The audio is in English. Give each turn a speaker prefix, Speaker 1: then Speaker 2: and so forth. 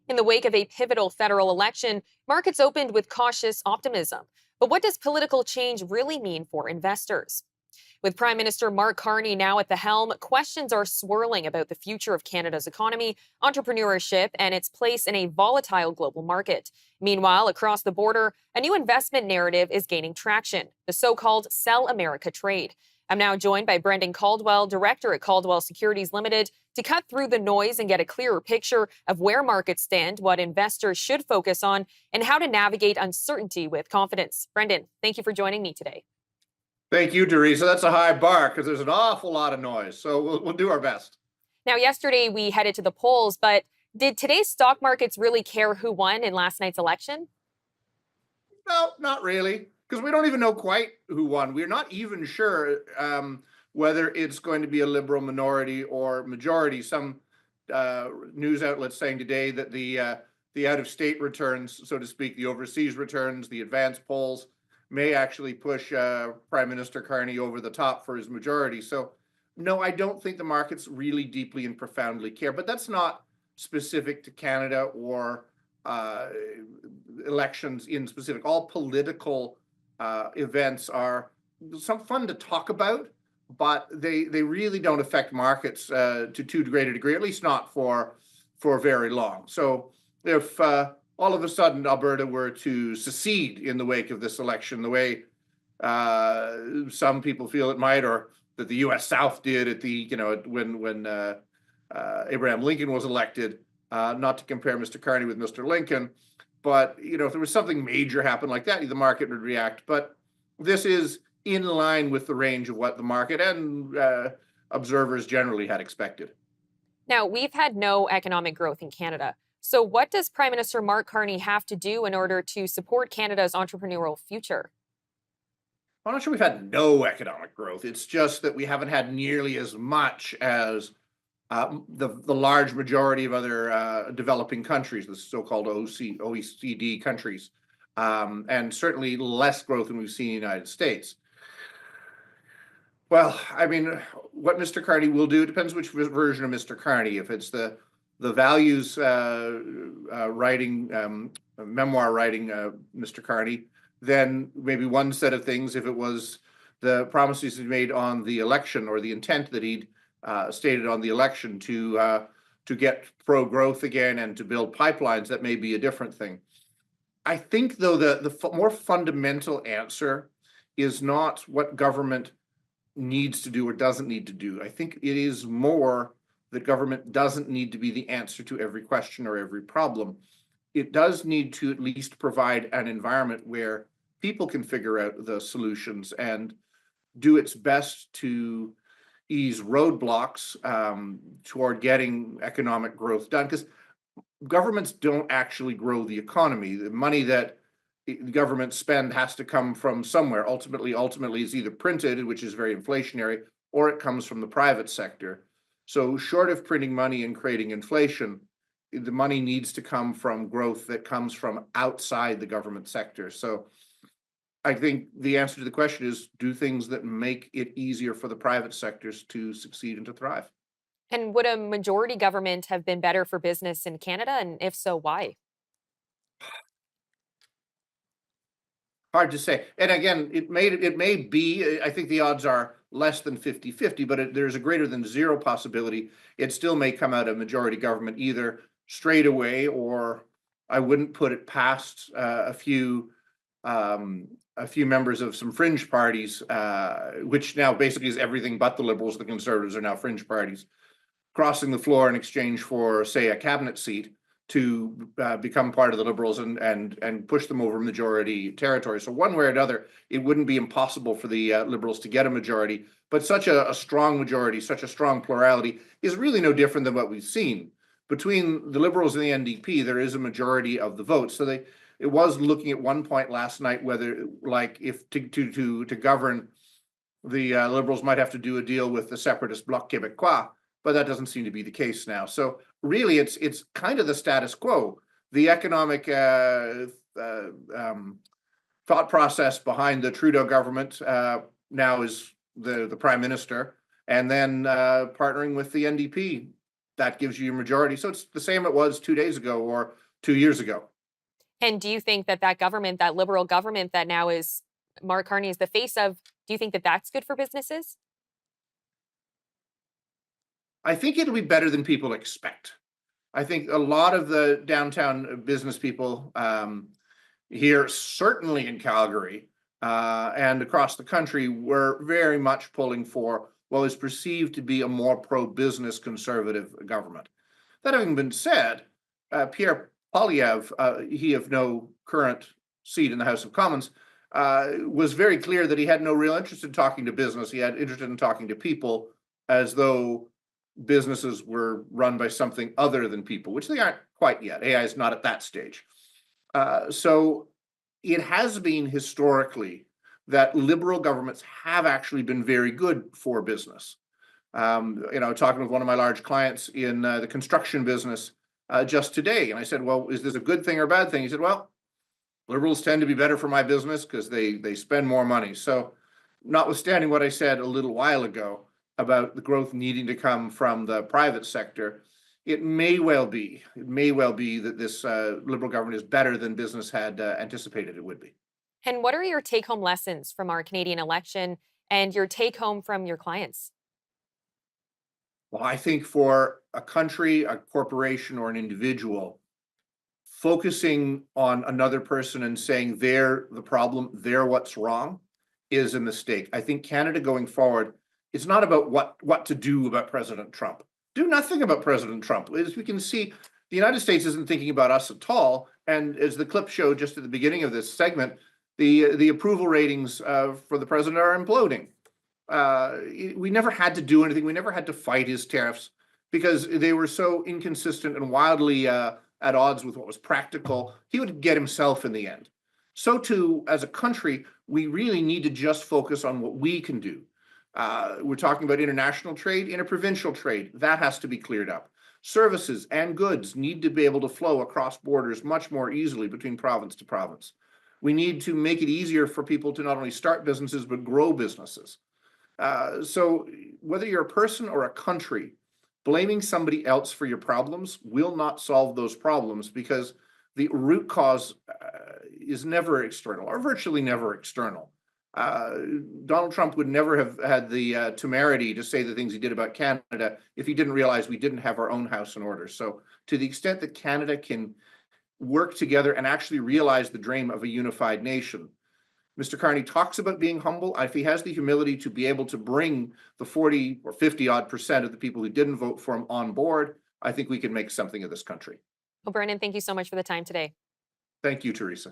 Speaker 1: In the wake of a pivotal federal election, markets opened with cautious optimism. But what does political change really mean for investors? With Prime Minister Mark Carney now at the helm, questions are swirling about the future of Canada's economy, entrepreneurship, and its place in a volatile global market. Meanwhile, across the border, a new investment narrative is gaining traction, the so-called Sell America trade. I'm now joined by Brendan Caldwell, director at Caldwell Securities Limited, to cut through the noise and get a clearer picture of where markets stand, what investors should focus on, and how to navigate uncertainty with confidence. Brendan, thank you for joining me today.
Speaker 2: Thank you, Theresa. That's a high bar because there's an awful lot of noise. So we'll do our best.
Speaker 1: Now, yesterday we headed to the polls, but did today's stock markets really care who won in last night's election?
Speaker 2: No, not really, because we don't even know quite who won. We're not even sure whether it's going to be a Liberal minority or majority. Some news outlets saying today that the out-of-state returns, so to speak, the overseas returns, the advanced polls, may actually push Prime Minister Carney over the top for his majority. So, no, I don't think the markets really deeply and profoundly care. But that's not specific to Canada or elections in specific. All political events are some fun to talk about, but they really don't affect markets to too great a degree, at least not for very long. So if all of a sudden Alberta were to secede in the wake of this election, the way some people feel it might, or that the U.S. South did at the, when Abraham Lincoln was elected, not to compare Mr. Carney with Mr. Lincoln, but, if there was something major happen like that, the market would react. But this is in line with the range of what the market and observers generally had expected.
Speaker 1: Now, we've had no economic growth in Canada. So what does Prime Minister Mark Carney have to do in order to support Canada's entrepreneurial future?
Speaker 2: I'm not sure we've had no economic growth. It's just that we haven't had nearly as much as the large majority of other developing countries, the so-called OECD countries, and certainly less growth than we've seen in the United States. Well, I mean, what Mr. Carney will do depends which version of Mr. Carney. If it's the values writing, memoir writing Mr. Carney, then maybe one set of things. If it was the promises he made on the election, or the intent that he'd stated on the election to get pro-growth again and to build pipelines, that may be a different thing. I think, though, the more fundamental answer is not what government needs to do or doesn't need to do. I think it is more that government doesn't need to be the answer to every question or every problem. It does need to at least provide an environment where people can figure out the solutions and do its best to ease roadblocks toward getting economic growth done. Because governments don't actually grow the economy. The money that the government spend has to come from somewhere. Ultimately, it's either printed, which is very inflationary, or it comes from the private sector. So short of printing money and creating inflation, the money needs to come from growth that comes from outside the government sector. So I think the answer to the question is do things that make it easier for the private sectors to succeed and to thrive.
Speaker 1: And would a majority government have been better for business in Canada? And if so, why?
Speaker 2: Hard to say. And again, it may be, I think the odds are less than 50-50, but there's a greater than zero possibility it still may come out of majority government either straight away, or I wouldn't put it past a few members of some fringe parties, which now basically is everything but the Liberals. The Conservatives are now fringe parties, crossing the floor in exchange for, say, a cabinet seat to become part of the Liberals and push them over majority territory. So one way or another, it wouldn't be impossible for the Liberals to get a majority. But such a strong majority, such a strong plurality is really no different than what we've seen. Between the Liberals and the NDP, there is a majority of the votes. So it was looking at one point last night whether, like, if to govern, the Liberals might have to do a deal with the separatist Bloc Québécois, but that doesn't seem to be the case now. So really, it's kind of the status quo. The economic thought process behind the Trudeau government now is the Prime Minister, and then partnering with the NDP that gives you your majority. So it's the same it was 2 days ago or 2 years ago.
Speaker 1: And do you think that that government, that liberal government that now is Mark Carney is the face of, do you think that that's good for businesses?
Speaker 2: I think it'll be better than people expect. I think a lot of the downtown business people here, certainly in Calgary and across the country, were very much pulling for what was perceived to be a more pro-business conservative government. That having been said, Pierre Poilievre, he of no current seat in the House of Commons, was very clear that he had no real interest in talking to business. He had interest in talking to people, as though businesses were run by something other than people, which they aren't quite yet. AI is not at that stage. So it has been historically that liberal governments have actually been very good for business. Talking with one of my large clients in the construction business just today, and I said, "Well, is this a good thing or a bad thing?" He said, "Well, liberals tend to be better for my business because they spend more money." So, notwithstanding what I said a little while ago about the growth needing to come from the private sector, it may well be that this liberal government is better than business had anticipated it would be.
Speaker 1: And what are your take home lessons from our Canadian election and your take home from your clients?
Speaker 2: Well, I think for a country, a corporation, or an individual, focusing on another person and saying they're the problem, they're what's wrong, is a mistake. I think Canada going forward, it's not about what to do about President Trump. Do nothing about President Trump. As we can see, the United States isn't thinking about us at all. And as the clip showed just at the beginning of this segment, the approval ratings for the president are imploding. We never had to do anything. We never had to fight his tariffs because they were so inconsistent and wildly at odds with what was practical. He would get himself in the end. So too, as a country, we really need to just focus on what we can do. We're talking about international trade, interprovincial trade. That has to be cleared up. Services and goods need to be able to flow across borders much more easily between province to province. We need to make it easier for people to not only start businesses, but grow businesses. So whether you're a person or a country, blaming somebody else for your problems will not solve those problems, because the root cause is never external, or virtually never external. Donald Trump would never have had the temerity to say the things he did about Canada if he didn't realize we didn't have our own house in order. So to the extent that Canada can work together and actually realize the dream of a unified nation, Mr. Carney talks about being humble. If he has the humility to be able to bring the 40 or 50 odd percent of the people who didn't vote for him on board, I think we can make something of this country.
Speaker 1: Well, Brennan, thank you so much for the time today.
Speaker 2: Thank you, Theresa.